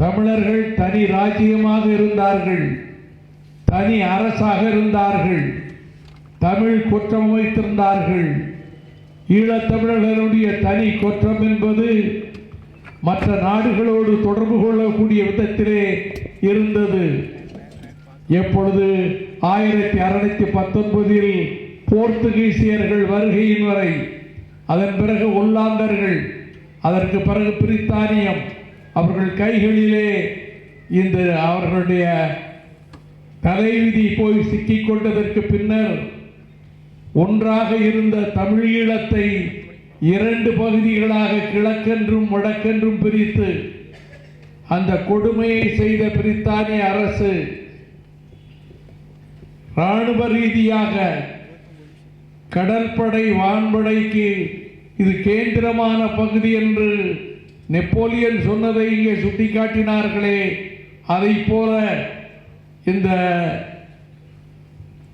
தமிழர்கள் தனி ராஜ்யமாக இருந்தார்கள், தனி அரசாக இருந்தார்கள், தமிழ் குற்றம் வைத்திருந்தார்கள். ஈழத்தமிழர்களுடைய தனி குற்றம் என்பது மற்ற நாடுகளோடு தொடர்பு கொள்ளக்கூடிய விதத்திலே இருந்தது. எப்பொழுது 1619 போர்த்துகீசியர்கள் வருகையின் வரை, அதன் பிறகு ஒல்லாந்தர்கள், அதற்கு பிறகு பிரித்தானியம் அவர்கள் கைகளிலே இந்த அவர்களுடைய தலைவிதி போய் சிக்கிக் கொண்டதற்கு பின்னர் ஒன்றாக இருந்த தமிழீழத்தை 2 பகுதிகளாக கிழக்கென்றும் வடக்கென்றும் பிரித்து அந்த கொடுமையை செய்த பிரித்தானிய அரசு இராணுவ ரீதியாக கடற்படை வான்படைக்கு இது கேந்திரமான பகுதி என்று நெப்போலியன் சொன்னதை இங்கே சுட்டிக்காட்டினார்களே, அதை போல இந்த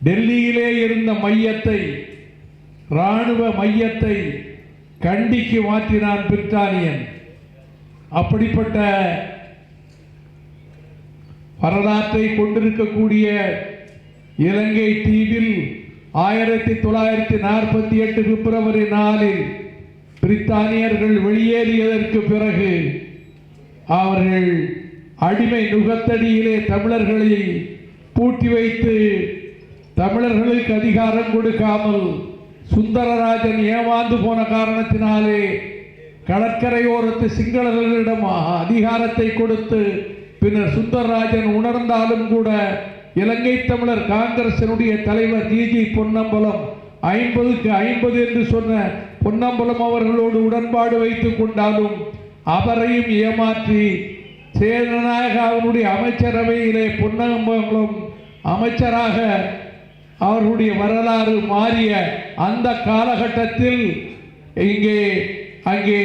டெல்லியிலே இருந்த மையத்தை, இராணுவ மையத்தை கண்டிக்கு மாற்றினான் பிரித்தானியன். அப்படிப்பட்ட வரலாற்றை கொண்டிருக்கக்கூடிய இலங்கை தீவில் 1948 பிப்ரவரி 4 பிரித்தானியர்கள் வெளியேறியதற்கு பிறகு அவர்கள் அடிமை நுகத்தடியிலே தமிழர்களை பூட்டி வைத்து தமிழர்களுக்கு அதிகாரம் கொடுக்காமல் சுந்தரராஜன் ஏமாந்து போன காரணத்தினாலே கடற்கரையோரத்து சிங்களர்களிடம் அதிகாரத்தை கொடுத்து பின்னர் சுந்தரராஜன் உணர்ந்தாலும் கூட இலங்கை தமிழர் காங்கிரசினுடைய தலைவர் ஜி பொன்னம்பலம் 50க்கு 50 என்று சொன்ன பொன்னம்பலம் அவர்களோடு உடன்பாடு வைத்துக் கொண்டாலும் அவரையும் ஏமாற்றி சேனநாயகாவினுடைய அமைச்சரவையிலே பொன்னம்பலம் அமைச்சராக அவர்களுடைய வரலாறு மாறிய அந்த காலகட்டத்தில் அங்கே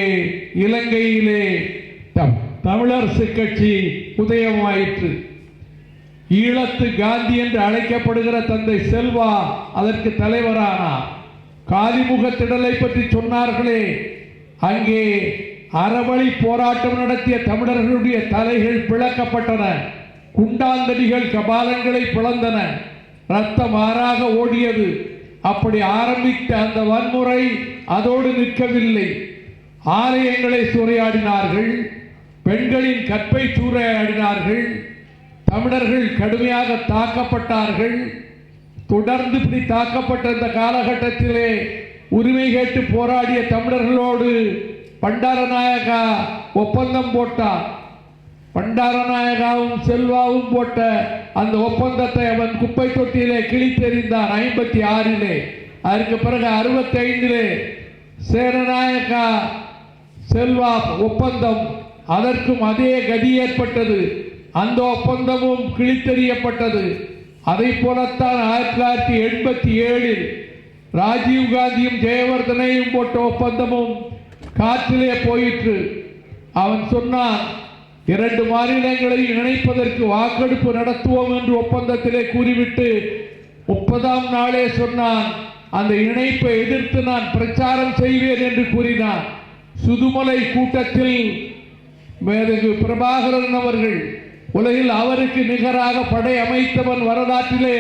இலங்கையிலே தமிழரசு கட்சி உதயமாயிற்று. ஈழத்து காந்தி என்று அழைக்கப்படுகிற தந்தை செல்வா அதற்கு தலைவரானார். காலிமுக திடலை பற்றி சொன்னார்களே, அங்கே அறவழி போராட்டம் நடத்திய தமிழர்களுடைய தலைகள் பிளக்கப்பட்டன, குண்டாந்தடிகள் கபாலங்களை பிளந்தன, ரத்தம் ஆறாக ஓடியது. அப்படி ஆரம்பித்த அந்த வன்முறை அதோடு நிற்கவில்லை. ஆலயங்களை சூறையாடினார்கள், பெண்களின் கற்பை சூறையாடினார்கள், தமிழர்கள் கடுமையாக தாக்கப்பட்டார்கள். தொடர்ந்து இப்படி தாக்கப்பட்ட இந்த காலகட்டத்திலே உரிமை கேட்டு போராடிய தமிழர்களோடு பண்டாரநாயகா ஒப்பந்தம் போட்டார். பண்டாரநாயகாவும் செல்வாவும் போட்ட அந்த ஒப்பந்தத்தை அவன் குப்பை தொட்டியிலே கிழித்தெறிந்தான் 56. அதற்கு பிறகு 65 சேனநாயகா செல்வா ஒப்பந்தம், அதற்கும் அதே கதி ஏற்பட்டது. அந்த ஒப்பந்தமும் கிழித்தெறியப்பட்டது. அதை போலத்தான் 1987 ராஜீவ் காந்தியும் ஜெயவர்தனையும் போட்ட ஒப்பந்தமும் காற்றிலே போயிற்று. அவன் சொன்னான், 2 மாநிலங்களை இணைப்பதற்கு வாக்கெடுப்பு நடத்துவோம் என்று ஒப்பந்தத்திலே கூறிவிட்டு 30ஆம் நாளே சொன்னான், அந்த இணைப்பை எதிர்த்து நான் பிரச்சாரம் செய்வேன் என்று கூறினான். சுதுமலை கூட்டத்தில் மேதகு பிரபாகரன் அவர்கள், உலகில் அவருக்கு நிகராக படை அமைத்தவன் வரலாற்றிலே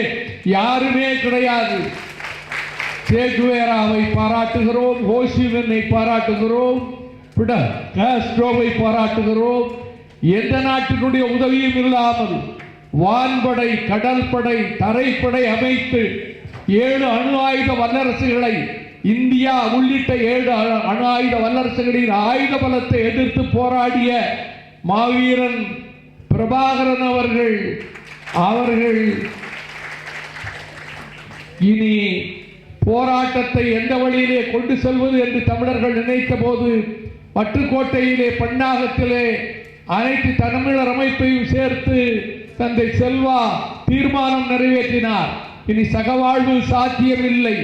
யாருமே கிடையாது. சேகுவேராவை பாராட்டுகிறோம், ஹோசிமினை பாராட்டுகிறோம், காஸ்ட்ரோவை பாராட்டுகிறோம். எந்த நாட்டினுடைய உதவியும் இல்லாமல் வான்படை, கடல் படை, தரைப்படை அமைத்து 7 அணு ஆயுத வல்லரசுகளை, இந்தியா உள்ளிட்ட 7 அணு ஆயுத வல்லரசுகளின் ஆயுத பலத்தை எதிர்த்து போராடிய மாவீரன் பிரபாகரன் அவர்கள் இனி போராட்டத்தை எந்த வழியிலே கொண்டு செல்வது என்று தமிழர்கள் நினைத்த போது பட்டுக்கோட்டையிலே பன்னாகத்திலே அனைத்து தமிழர் அமைப்பையும் சேர்த்து தந்தை செல்வா தீர்மானம் நிறைவேற்றினார். இனி சகவாழ்வு சாத்தியமில்லை,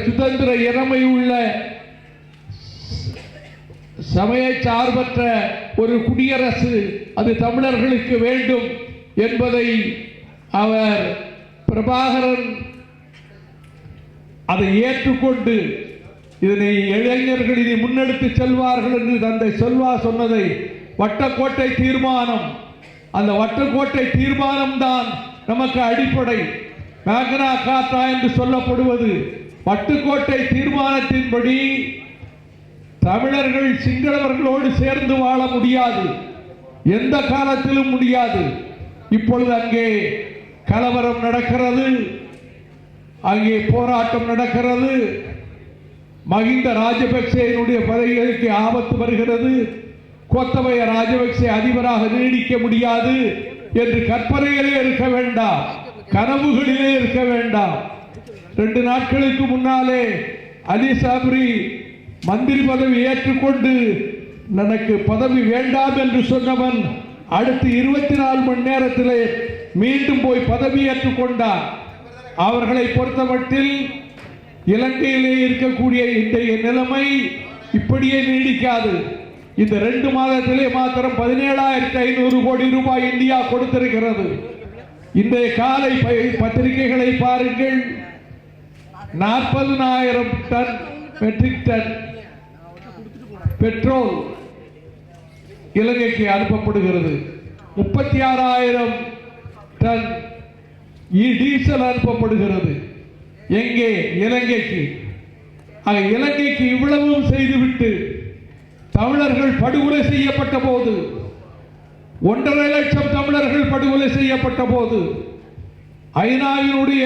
சுதந்திர இறமை உள்ள சமய சார்பற்ற ஒரு குடியரசு அது தமிழர்களுக்கு வேண்டும் என்பதை அவர் பிரபாகரன் அதை ஏற்றுக்கொண்டு இதனை இளைஞர்கள் இதை முன்னெடுத்து செல்வார்கள் என்று தந்தை செல்வா சொன்னதை வட்டக்கோட்டை தீர்மானம். அந்த வட்டக்கோட்டை தீர்மானம் தான் நமக்கு அடிப்படை. மேக்னா கார்ட்டா என்று சொல்லப்படுவது வட்டுக்கோட்டை தீர்மானத்தின்படி தமிழர்கள் சிங்களவர்களோடு சேர்ந்து வாழ முடியாது, எந்த காலத்திலும் முடியாது. இப்பொழுது அங்கே கலவரம் நடக்கிறது, அங்கே போராட்டம் நடக்கிறது. மஹிந்த ராஜபக்சேனுடைய பதவிகளுக்கு ஆபத்து வருகிறது. கோத்தபய ராஜபக்சே அதிபராக நீடிக்க முடியாது என்று கற்பனையிலே இருக்க வேண்டாம், கனவுகளிலே இருக்க வேண்டாம். 2 நாட்களுக்கு முன்னாலே அலி சாப்ரி மந்திரி பதவி ஏற்றுக்கொண்டு எனக்கு பதவி வேண்டாம் என்று சொன்னவன் அடுத்து 24 மணி நேரத்திலே மீண்டும் போய் பதவி ஏற்றுக்கொண்டார். அவர்களை பொறுத்தமட்டில் இலங்கையிலே இருக்கக்கூடிய இன்றைய நிலைமை இப்படியே நீடிக்காது. இந்த 2 மாதத்திலே மாத்திரம் 17,500 கோடி ரூபாய் இந்தியா கொடுத்திருக்கிறது. இன்றைய காலை பத்திரிகைகளை பாருங்கள். 40,000 டன் மெட்ரிக் டன் பெட்ரோல் இலங்கைக்கு அனுப்பப்படுகிறது. 36,000 டன் டீசல் அனுப்பப்படுகிறது. எங்கே? இலங்கைக்கு. இலங்கைக்கு இவ்வளவும் செய்துவிட்டு தமிழர்கள் படுகொலை செய்யப்பட்ட போது, 1.5 லட்சம் தமிழர்கள் படுகொலை செய்யப்பட்ட போது ஐநாவினுடைய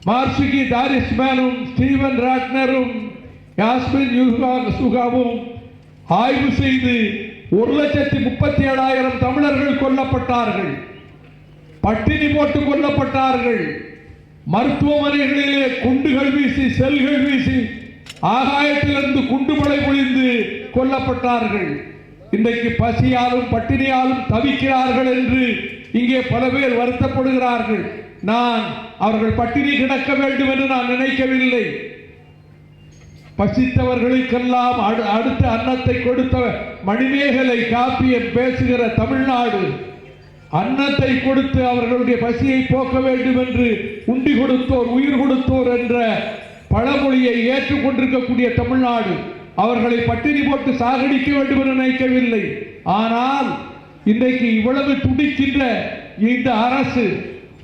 மார்சுகி தாரிஸ்மேனும் ஸ்டீவன் ராட்னரும் யாஸ்மின் சுகாவும் ஆய்வு செய்து 1,37,000 தமிழர்கள் கொல்லப்பட்டார்கள், பட்டினி போட்டு கொல்லப்பட்டார்கள். மருத்துவமனைகளிலே குண்டுகள் வீசி, செல்கள் வீசி, ஆகாயத்திலிருந்து குண்டுமழை பொழிந்து கொல்லப்பட்டார்கள். இன்றைக்கு பசியாலும் பட்டினியாலும் தவிக்கிறார்கள் என்று இங்கே பல பேர் வருத்தப்படுகிறார்கள். நான் அவர்கள் பட்டினி கிடக்க வேண்டும் என்று நான் நினைக்கவில்லை. பசித்தவர்களுக்கெல்லாம் அடுத்த அன்னத்தை கொடுத்த மணிமேகலை காப்பியம் பேசுகிற தமிழ்நாடு, அன்னத்தை கொடுத்து அவர்களுடைய பசியை போக்க வேண்டும் என்று உண்டி கொடுத்தோர் உயிர் கொடுத்தோர் என்ற பழமொழியை ஏற்றுக்கொண்டிருக்கக்கூடிய தமிழ்நாடு அவர்களை பட்டினி போட்டு சாகடிக்க வேண்டும் என்று நினைக்கவில்லை. ஆனால் இன்றைக்கு இவ்வளவு துடிக்கின்ற இந்த அரசு,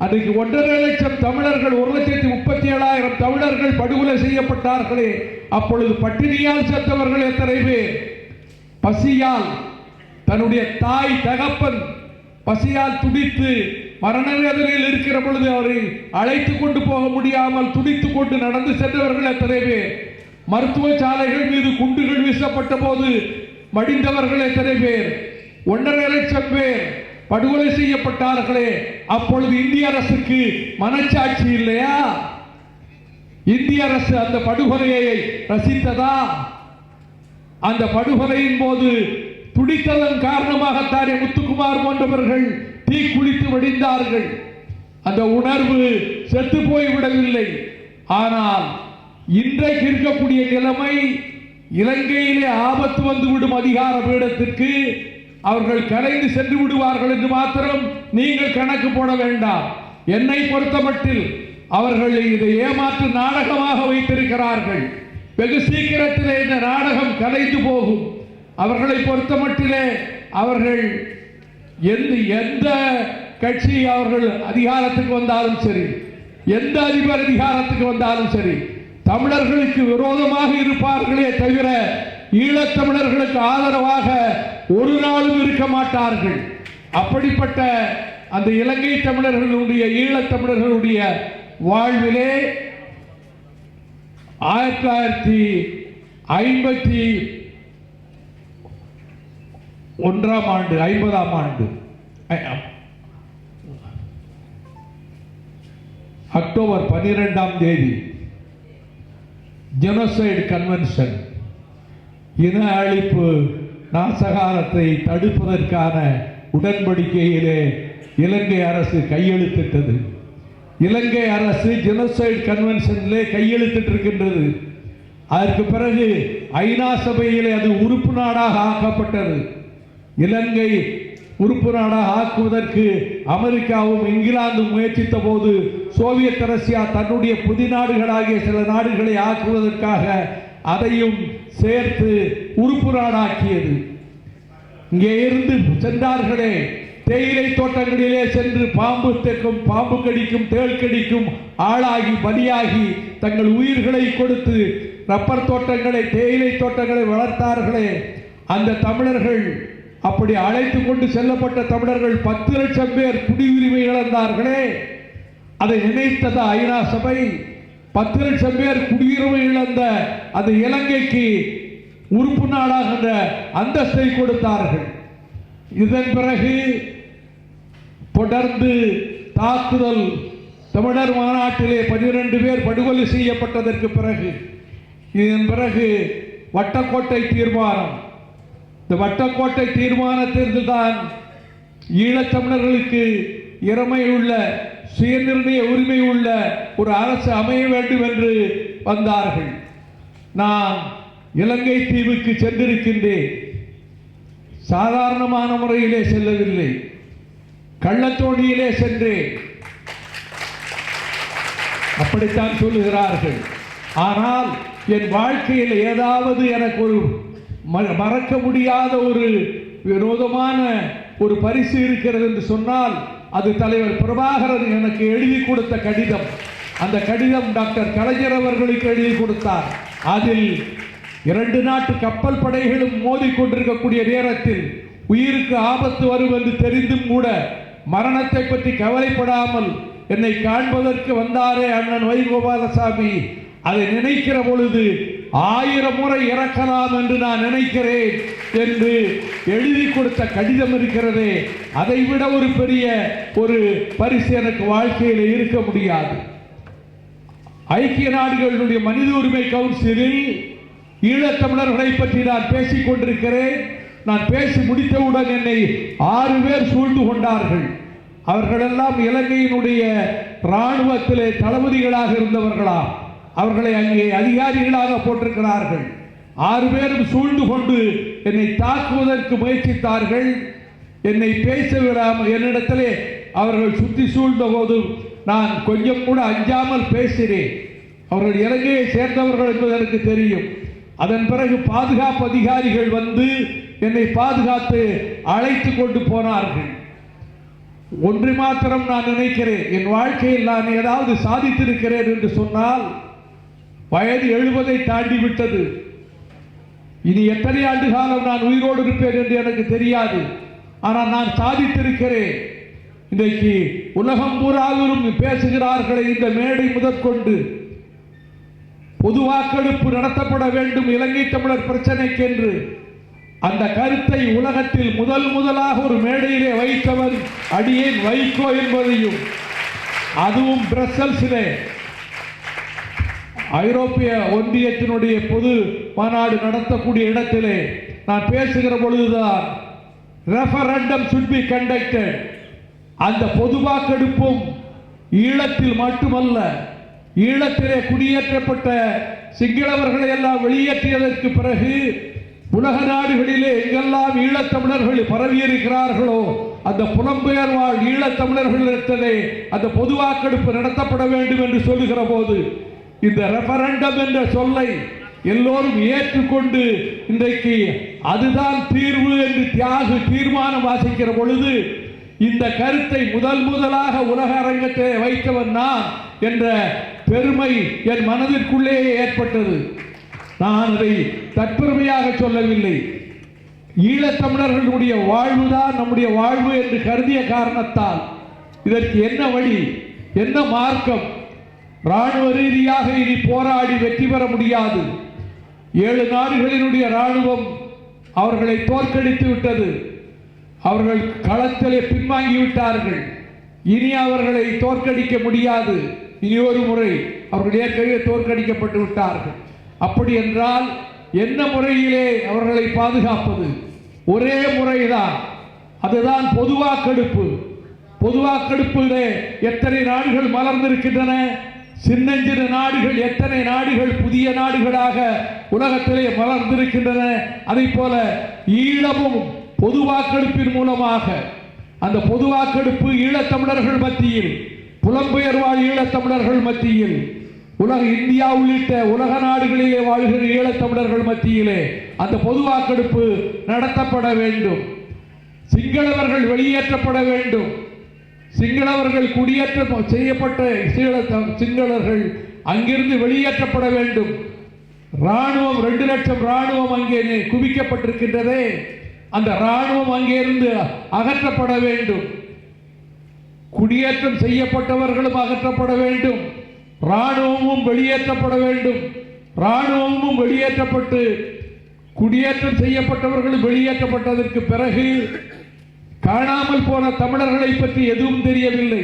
அன்றைக்கு 1.5 லட்சம் தமிழர்கள், 1,37,000 தமிழர்கள் படுகொலை செய்யப்பட்டார்களே, அப்பொழுது பட்டினியால் செத்தவர்கள் எத்தனை பேர்? பசியால் தன்னுடைய தாய் தகப்பன் பசியால் துடித்து மரண வேதனையில் இருக்கிற பொழுது அவரை அழைத்து கொண்டு போக முடியாமல் துடித்துக் கொண்டு நடந்து சென்றவர்கள் எத்தனை பேர்? மருத்துவ சாலைகள் மீது குண்டுகள் வீசப்பட்ட போது மடிந்தவர்கள் எத்தனை பேர்? 1.5 லட்சம் பேர் படுகொலை செய்யப்பட்டார்களே, அப்பொழுது இந்திய அரசுக்கு மனச்சாட்சி இல்லையா? இந்திய அரசு அந்த படுகொலையை ரசித்ததா? அந்த படுகொலையின் போது துடித்ததன் காரணமாகத்தானே முத்துக்குமார் போன்றவர்கள் தீக்குளித்து வடிந்தார்கள். அந்த உணர்வு செத்து போய்விடவில்லை. ஆனால் இன்றைக்கு இருக்கக்கூடிய நிலைமை, இலங்கையிலே ஆபத்து வந்துவிடும் அதிகார பீடத்திற்கு அவர்கள் கலைந்து சென்று விடுவார்கள் என்று மாத்திரம் நீங்கள் கணக்கு போட வேண்டாம். என்னை பொறுத்தமட்டில் அவர்கள் இதை ஏமாற்று நாடகமாக வைத்திருக்கிறார்கள். வெகு சீக்கிரத்திலே இந்த நாடகம் கலைந்து போகும். அவர்களை பொறுத்தமட்டிலே அவர்கள் எந்த கட்சி அவர்கள் அதிகாரத்துக்கு வந்தாலும் சரி, எந்த அதிபர் அதிகாரத்துக்கு வந்தாலும் சரி, தமிழர்களுக்கு விரோதமாக இருப்பார்களே தவிர ஈழத்தமிழர்களுக்கு ஆதரவாக ஒரு நாளும் இருக்க மாட்டார்கள். அப்படிப்பட்ட அந்த இலங்கை தமிழர்களுடைய, ஈழத்தமிழர்களுடைய வாழ்விலே 1951ஆம் ஆண்டு, 50ஆம் ஆண்டு அக்டோபர் 12ஆம் தேதி ஜெனோசைடு கன்வென்ஷன், இன அழிப்பு நாசகாரத்தை தடுப்பதற்கான உடன்படிக்கையிலே இலங்கை அரசு கையெழுத்திட்டது. இலங்கை அரசு ஜெனோசைடு கன்வென்ஷனிலே கையெழுத்திட்டிருக்கின்றது. அதற்கு பிறகு ஐநா சபையிலே அது உறுப்பு நாடாக ஆக்கப்பட்டது. இலங்கை உறுப்பு நாடாக ஆக்குவதற்கு அமெரிக்காவும் இங்கிலாந்தும் முயற்சித்த போது சோவியத் ரஷ்யா தன்னுடைய புதி நாடுகளாகிய சில நாடுகளை ஆக்குவதற்காக அதையும் சேர்த்து உறுப்பு நாடாக்கியது. இங்கே இருந்து சென்றார்களே, தேயிலை தோட்டங்களிலே சென்று பாம்பு கடிக்கும் தேள் கடிக்கும் ஆளாகி பலியாகி தங்கள் உயிர்களை கொடுத்து ரப்பர் தோட்டங்களை தேயிலை தோட்டங்களை வளர்த்தார்களே, அந்த தமிழர்கள், அப்படி அழைத்து கொண்டு செல்லப்பட்ட தமிழர்கள் 10 லட்சம் பேர் குடியுரிமை இழந்தார்களே, அதை நினைத்தத ஐநா சபை 10 லட்சம் பேர் குடியுரிமை இழந்த அந்த இலங்கைக்கு உறுப்பு நாடாகின்ற அந்தஸ்தை கொடுத்தார்கள். இதன் பிறகு தொடர்ந்து தாக்குதல், தமிழர் மாநாட்டிலே 12 பேர் படுகொலை செய்யப்பட்டதற்கு பிறகு, இதன் பிறகு வட்டக்கோட்டை தீர்மானம். இந்த வட்டக்கோட்டை தீர்மானத்திற்கு தான் ஈழத்தமிழர்களுக்கு இறமையுள்ள சுயநிர்ணய உரிமை உள்ள ஒரு அரசு அமைய வேண்டும் என்று வந்தார்கள். நான் இலங்கை தீவுக்கு சென்றிருக்கின்றேன். சாதாரணமான முறையிலே செல்லவில்லை, கள்ளத்தோணியிலே சென்றேன். அப்படித்தான் சொல்லுகிறார்கள். ஆனால் என் வாழ்க்கையில் ஏதாவது எனக்கு ஒரு மறக்க முடியாத ஒரு வினோதமான ஒரு பரிசு இருக்கிறது என்று சொன்னால் அது தலைவர் பிரபாகரன் எனக்கு எழுதி கொடுத்த கடிதம். அந்த கடிதம் டாக்டர் கலைஞர் அவர்களுக்கு எழுதி கொடுத்தார். அதில் 2 நாட்டு கப்பல் படைகளும் மோதிக்கொண்டிருக்கக்கூடிய நேரத்தில் உயிருக்கு ஆபத்து வரும் என்று தெரிந்தும் கூட மரணத்தை பற்றி கவலைப்படாமல் என்னை காண்பதற்கு வந்தாரே அண்ணன் வைகோபாலசாமி, அதை நினைக்கிற பொழுது 1000 முறை இறக்கலாம் என்று நான் நினைக்கிறேன் என்று எழுதி கொடுத்த கடிதம் இருக்கிறதே, அதைவிட ஒரு பெரிய ஒரு பரிசு எனக்கு வாழ்க்கையில் இருக்க முடியாது. ஐக்கிய நாடுகளுடைய மனித உரிமை கவுன்சிலில் ஈழத்தமிழர்களை பற்றி நான் பேசிக் கொண்டிருக்கிறேன். நான் பேசி முடித்தவுடன் என்னை 6 பேர் சூழ்ந்து கொண்டார்கள். அவர்களெல்லாம் இலங்கையினுடைய இராணுவத்திலே தளபதிகளாக இருந்தவர்களாம். அவர்களை அங்கே அதிகாரிகளாக போட்டிருக்கிறார்கள். 6 பேரும் சூழ்ந்து கொண்டு என்னை தாக்குவதற்கு முயற்சித்தார்கள். என்னை பேச விடாமல் என்னிடத்திலே அவர்கள் சுற்றி சூழ்ந்த போது நான் கொஞ்சம் கூட அஞ்சாமல் பேசினேன். அவர்கள் இலங்கையை சேர்ந்தவர்கள் என்பது எனக்கு தெரியும். அதன் பிறகு பாதுகாப்பு அதிகாரிகள் வந்து என்னை பாதுகாத்து அழைத்து கொண்டு போனார்கள். ஒன்று மாத்திரம் நான் நினைக்கிறேன், என் வாழ்க்கையில் நான் ஏதாவது சாதித்திருக்கிறேன் என்று சொன்னால் வயது 70 தாண்டி விட்டது. இனி எத்தனை ஆண்டு காலம் நான் உயிரோடு இருப்பேன் என்று எனக்கு தெரியாது. ஆனால் நான் சாதித்திருக்கிறேன். இன்றைக்கு உலகம் பூராவிலும் பேசுகிறார்களே, இந்த மேடை முதற்கொண்டு பொது வாக்கெடுப்பு நடத்தப்பட வேண்டும் இலங்கை தமிழர் பிரச்சனைக்கு என்று அந்த கருத்தை உலகத்தில் முதலாக ஒரு மேடையிலே வைத்தவர் அடியேன் வைகோ என்பதையும், அதுவும் பிரசல்ஸிலே ஐரோப்பிய ஒன்றியத்தினுடைய பொது மாநாடு நடத்தக்கூடிய இடத்திலே நான் பேசுகிற பொழுதுதான் ரெஃபரண்டம் should be conducted. அந்த பொது வாக்கெடுப்பும் ஈழத்தில் மட்டுமல்ல, ஈழத்திலே குடியேற்றப்பட்ட சிங்களவர்களை எல்லாம் வெளியேற்றியதற்கு பிறகு உலக நாடுகளிலே எங்கெல்லாம் ஈழத்தமிழர்கள் பரவியிருக்கிறார்களோ அந்த புலம்பெயர் வாழ் ஈழத்தமிழர்களிடத்திலே அந்த பொது வாக்கெடுப்பு நடத்தப்பட வேண்டும் என்று சொல்லுகிற போது இந்த ரெஃபரண்டம் என்ற சொல்லை எல்லோரும் ஏற்றுக்கொண்டு இன்றைக்கு அதுதான் தீர்வு என்று தீர்மானம் வாசிக்கிற பொழுது இந்த கருத்தை முதலாக உலக அரங்கத்தை வைத்தவன் நான் என்ற பெருமை என் மனதிற்குள்ளே ஏற்பட்டது. நான் அதை தற்பெருமையாக சொல்லவில்லை. ஈழத்தமிழர்களுடைய வாழ்வுதான் நம்முடைய வாழ்வு என்று கருதிய காரணத்தால் இதற்கு என்ன வழி, என்ன மார்க்கம்? இராணுவ ரீதியாக இனி போராடி வெற்றி பெற முடியாது. 7 நாடுகளினுடைய இராணுவம் அவர்களை தோற்கடித்து விட்டது. அவர்கள் களத்திலே பின்வாங்கிவிட்டார்கள். இனி அவர்களை தோற்கடிக்க முடியாது. இனி ஒரு முறை அவர்கள் ஏற்கனவே தோற்கடிக்கப்பட்டு விட்டார்கள். அப்படி என்றால் என்ன முறையிலே அவர்களை பாதுகாப்பது? ஒரே முறைதான், அதுதான் பொது வாக்கெடுப்பு. பொது வாக்கெடுப்பிலே எத்தனை நாடுகள் மலர்ந்திருக்கின்றன? சின்னஞ்சிறு நாடுகள் எத்தனை நாடுகள் புதிய நாடுகளாக உலகத்திலே மலர்ந்திருக்கின்றன. அதை போல ஈழமும் பொது வாக்கெடுப்பின் மூலமாக, அந்த பொது வாக்கெடுப்பு ஈழத்தமிழர்கள் மத்தியில், புலம்பெயர் வாழ் ஈழத்தமிழர்கள் மத்தியில், இந்தியா உள்ளிட்ட உலக நாடுகளிலே வாழ்கிற ஈழத்தமிழர்கள் மத்தியிலே அந்த பொது வாக்கெடுப்பு நடத்தப்பட வேண்டும். சிங்களவர்கள் வெளியேற்றப்பட வேண்டும். சிங்களவர்கள் குடியேற்றம் செய்யப்பட்ட சிங்களர்கள் அங்கிருந்து வெளியேற்றப்பட வேண்டும். ராணுவம் 2 லட்சம் ராணுவம் அங்கே குவிக்கப்பட்டிருக்கின்றதே, அந்த ராணுவம் அங்கிருந்து அகற்றப்பட வேண்டும். குடியேற்றம் செய்யப்பட்டவர்களும் அகற்றப்பட வேண்டும், ராணுவமும் வெளியேற்றப்பட வேண்டும். ராணுவமும் வெளியேற்றப்பட்டு குடியேற்றம் செய்யப்பட்டவர்களும் வெளியேற்றப்பட்டதற்கு பிறகு காணாமல் போன தமிழர்களை பற்றி எதுவும் தெரியவில்லை.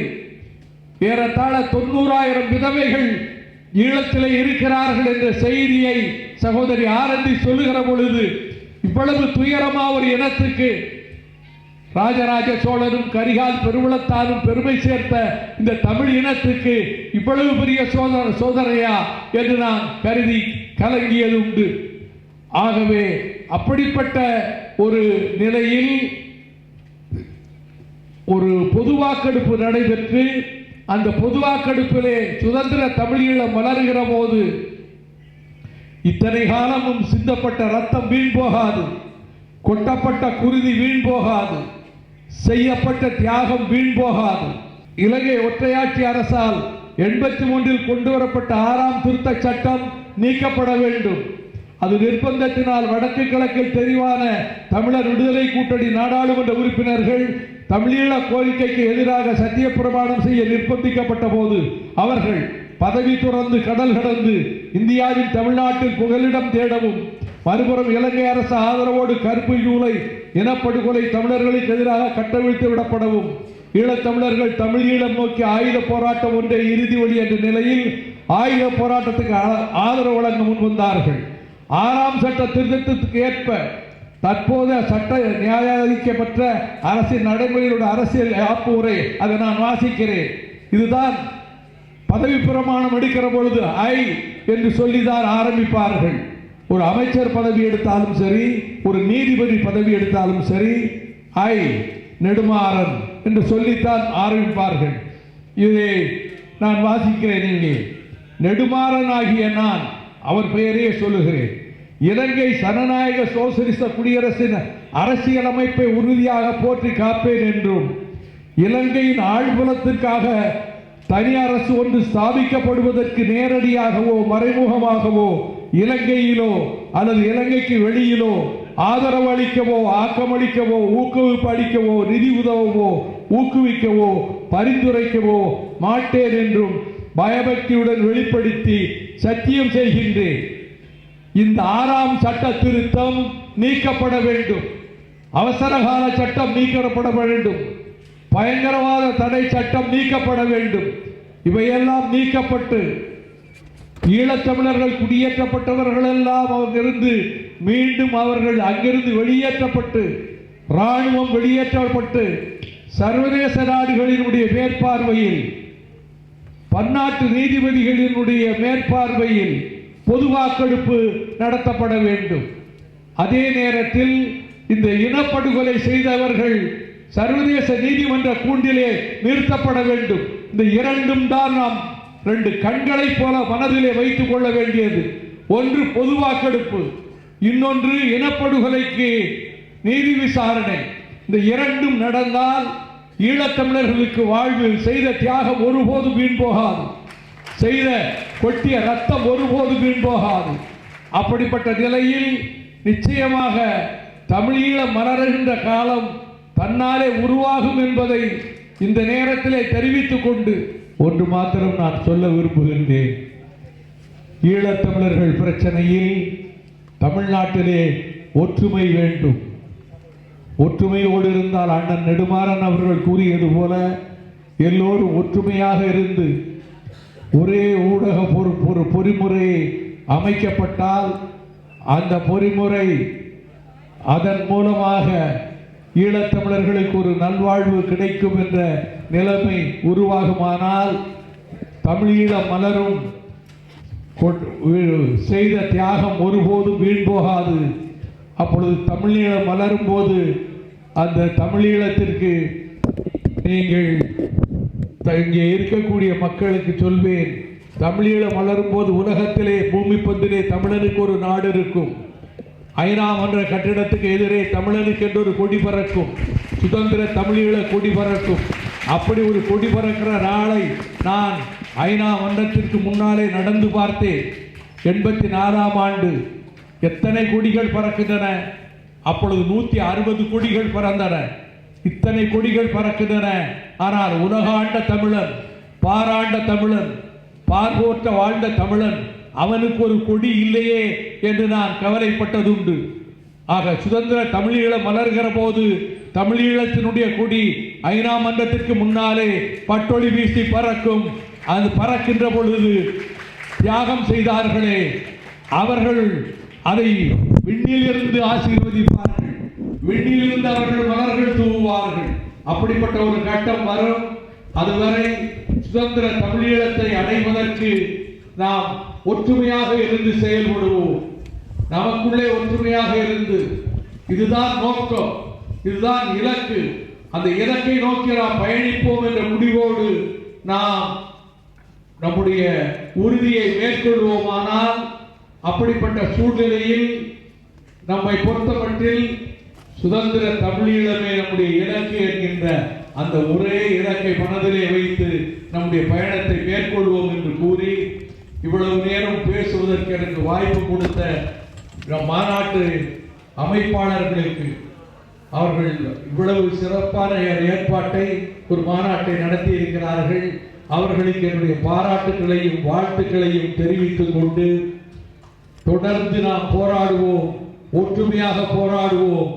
ஏறத்தாழ 90,000 விதவைகள் ஈழத்திலே இருக்கிறார்கள் என்ற செய்தியை சகோதரி ஆரந்தி சொல்லுகிற பொழுது இவ்வளவு துயரமா ஒரு இனத்துக்கு ராஜராஜ சோழனும் கரிகால் பெருவளத்தாலும் பெருமை சேர்த்த இந்த தமிழ் இனத்துக்கு இவ்வளவு பெரிய சோதனையா என்று நான் கருதி கலங்கியது உண்டு. ஆகவே அப்படிப்பட்ட ஒரு நிலையில் ஒரு பொது வாக்கெடுப்பு நடைபெற்று அந்த பொது வாக்கெடுப்பிலே சுதந்திர தமிழீழம் மலர்கிற போது இத்தனை காலமும் சிந்தப்பட்ட ரத்தம் வீண் போகாது, கொட்டப்பட்ட குருதி வீண் போகாது, செய்யப்பட்ட தியாகம் வீண் போகாது. இலங்கை ஒற்றையாட்சி அரசால் 83 கொண்டு வரப்பட்ட 6ஆம் திருத்த சட்டம் நீக்கப்பட வேண்டும். அது நிர்பந்தத்தினால் வடக்கு கிழக்கில் தெரிவான தமிழர் விடுதலை கூட்டணி நாடாளுமன்ற உறுப்பினர்கள் தமிழீழ கோரிக்கைக்கு எதிராக சத்திய பிரமாணம் செய்ய நிர்பந்திக்கப்பட்ட போது அவர்கள் பதவி துறந்து கடல் கடந்து இந்தியாவின் தமிழ்நாட்டில் புகலிடம் தேடவும், மறுபுறம் இலங்கை அரசு ஆதரவோடு கருப்பு ஜூலை இனப்படுகொலை தமிழர்களுக்கு எதிராக கட்டவிழ்த்து விடப்படவும், ஈழத்தமிழர்கள் தமிழீழம் நோக்கி ஆயுத போராட்டம் ஒன்றை இறுதி வழி என்ற நிலையில் ஆயுத போராட்டத்துக்கு ஆதரவு வழங்க முன்வந்தார்கள். 6ஆம் சட்ட திருத்தத்துக்கு ஏற்ப தற்போது சட்ட நியாயாதிக்கப்பட்ட அரசின் நடைமுறையோட அரசியல் யாப்பு உரை அதை நான் வாசிக்கிறேன். இதுதான் பதவி பிரமாணம் எடுக்கிற பொழுது ஐ என்று சொல்லிதான் ஆரம்பிப்பார்கள். ஒரு அமைச்சர் பதவி எடுத்தாலும் சரி, ஒரு நீதிபதி பதவி எடுத்தாலும் சரி, ஐ நெடுமாறன் என்று சொல்லித்தான் ஆரம்பிப்பார்கள். இதை நான் வாசிக்கிறேன். இங்கே நெடுமாறன் ஆகிய நான் அவர் பெயரையே சொல்லுகிறேன். இலங்கை ஜனநாயக சோசலிச குடியரசின் அரசியல் அமைப்பை உறுதியாக போற்றி காப்பேன் என்றும், இலங்கையின் ஆழ்புலத்திற்காக தனி அரசு ஒன்று ஸ்தாபிக்கப்படுவதற்கு நேரடியாகவோ மறைமுகமாகவோ இலங்கையிலோ அல்லது இலங்கைக்கு வெளியிலோ ஆதரவு அளிக்கவோ ஆக்கமளிக்கவோ ஊக்குவிப்பு அளிக்கவோ நிதி உதவவோ ஊக்குவிக்கவோ பரிந்துரைக்கவோ மாட்டேன் என்றும் பயபக்தியுடன் வெளிப்படுத்தி சத்தியம் செய்கின்றேன். இந்த 6ஆம் சட்ட திருத்தம் நீக்கப்பட வேண்டும். அவசரகால சட்டம் நீக்கப்பட வேண்டும். பயங்கரவாத தடை சட்டம் நீக்கப்பட வேண்டும். இவையெல்லாம் நீக்கப்பட்டு ஈழத்தமிழர்கள் குடியேற்றப்பட்டவர்கள் எல்லாம் அங்கிருந்து மீண்டும் அவர்கள் அங்கிருந்து வெளியேற்றப்பட்டு இராணுவம் வெளியேற்றப்பட்டு சர்வதேச நாடுகளினுடைய மேற்பார்வையில், பன்னாட்டு நீதிபதிகளினுடைய மேற்பார்வையில் பொது வாக்கெடுப்பு நடத்தப்பட வேண்டும். அதே நேரத்தில் இந்த இனப்படுகொலை செய்தவர்கள் சர்வதேச நீதிமன்ற கூண்டிலே நிறுத்தப்பட வேண்டும். இந்த இரண்டும் தான் நாம் 2 கண்களை போல மனதிலே வைத்துக் கொள்ள வேண்டியது. ஒன்று பொது வாக்கெடுப்பு, இன்னொன்று இனப்படுகொலைக்கு நீதி விசாரணை. இந்த இரண்டும் நடந்தால் ஈழத்தமிழர்களுக்கு வாழ்வு செய்த தியாகம் ஒருபோதும் வீண் போகாது, செய்த கொட்டிய ரத்தம் ஒருபோது வீண் போகாது. அப்படிப்பட்ட நிலையில் நிச்சயமாக தமிழீழம் மலர்கின்ற காலம் தன்னாலே உருவாகும் என்பதை இந்த நேரத்திலே தெரிவித்துக் கொண்டு ஒன்று மாத்திரம் நான் சொல்ல விரும்புகின்றேன். ஈழத்தமிழர்கள் பிரச்சனையில் தமிழ்நாட்டிலே ஒற்றுமை வேண்டும். ஒற்றுமையோடு இருந்தால் அண்ணன் நெடுமாறன் அவர்கள் கூறியது போல எல்லோரும் ஒற்றுமையாக இருந்து ஒரே ஊடக பொறிமுறை அமைக்கப்பட்டால் அந்த பொறிமுறை அதன் மூலமாக ஈழத்தமிழர்களுக்கு ஒரு நல்வாழ்வு கிடைக்கும் என்ற நிலைமை உருவாகுமானால் தமிழீழம் மலரும். செய்த தியாகம் ஒருபோதும் வீண் போகாது. அப்பொழுது தமிழீழம் மலரும் போது அந்த தமிழீழத்திற்கு நீங்கள் இங்கே இருக்கக்கூடிய மக்களுக்கு சொல்வேன், தமிழீழம் மலரும் போது உலகத்திலே பூமி பந்திலே தமிழனுக்கு ஒரு நாடு இருக்கும். ஐநா மன்ற கட்டிடத்துக்கு எதிரே தமிழனுக்கு என்று ஒரு கொடி பறக்கும். சுதந்திர தமிழீழ கொடி பறக்கும். அப்படி ஒரு கொடி பறக்கிற நாளை நான் ஐநா மன்றத்திற்கு முன்னாலே நடந்து பார்த்தேன். 84ஆம் ஆண்டு எத்தனை கொடிகள் பறக்கின்றன? அப்பொழுது 160 கொடிகள் பறந்தன. இத்தனை கொடிகள் பறக்கின்றன. ஆனால் உலகாண்ட தமிழன், பாராண்ட தமிழன், பார்வோற்ற வாழ்ந்த தமிழன், அவனுக்கு ஒரு கொடி இல்லையே என்று நான் கவலைப்பட்டதுண்டு. ஆக சுதந்திர தமிழீழம் மலர்கிற போது தமிழீழத்தினுடைய கொடி ஐநா மன்றத்திற்கு முன்னாலே பட்டொளி வீசி பறக்கும். அது பறக்கின்ற பொழுது தியாகம் செய்தார்களே, அவர்கள் அதை விண்ணிலிருந்து ஆசீர்வதிப்பார்கள், விண்ணிலிருந்து அவர்கள் மலர்கள் தூவுவார்கள். அப்படிப்பட்ட ஒரு கட்டம் வரும். அதுவரை சுதந்திர தமிழீழத்தை அடைவதற்கு நாம் ஒற்றுமையாக இருந்து செயல்படுவோம். நமக்குள்ளே ஒற்றுமையாக இருந்து இதுதான் நோக்கம், இதுதான் இலக்கு, அந்த இலக்கை நோக்கி நாம் பயணிப்போம் என்ற முடிவோடு நாம் நம்முடைய உறுதியை மேற்கொள்வோமானால், அப்படிப்பட்ட சூழ்நிலையில் நம்மை பொறுத்தமட்டில் சுதந்திர தமிழீழமே நம்முடைய இலக்கு என்கின்ற அந்த ஒரே இலக்கை மனதிலே வைத்து நம்முடைய பயணத்தை மேற்கொள்வோம் என்று கூறி, இவ்வளவு நேரம் பேசுவதற்கு எனக்கு வாய்ப்பு கொடுத்த மாநாட்டு அமைப்பாளர்களுக்கு, அவர்கள் இவ்வளவு சிறப்பான ஏற்பாட்டை, ஒரு மாநாட்டை நடத்தி இருக்கிறார்கள், அவர்களுக்கு என்னுடைய பாராட்டுகளையும் வாழ்த்துக்களையும் தெரிவித்துக் கொண்டு, தொடர்ந்து நாம் போராடுவோம், ஒற்றுமையாக போராடுவோம்.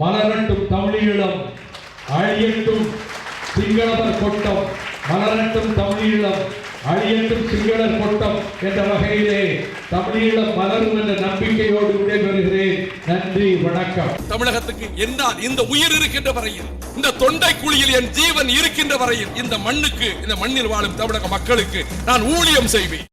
மலரட்டும் தமிழீழம், அழியட்டும் சிங்களவர் கொட்டம். மலரட்டும் தமிழீழம், அழியட்டும் சிங்களர் கொட்டம் என்ற வகையிலே தமிழீழம் மலரும் என்ற நம்பிக்கையோடு விடைபெறுகிறேன். நன்றி, வணக்கம். தமிழகத்துக்கு என்னால் இந்த உயிர் இருக்கின்ற வரையில், இந்த தொண்டை குழியில் என் ஜீவன் இருக்கின்ற வரையில், இந்த மண்ணுக்கு, இந்த மண்ணில் வாழும் தமிழக மக்களுக்கு நான் ஊழியம் செய்வேன்.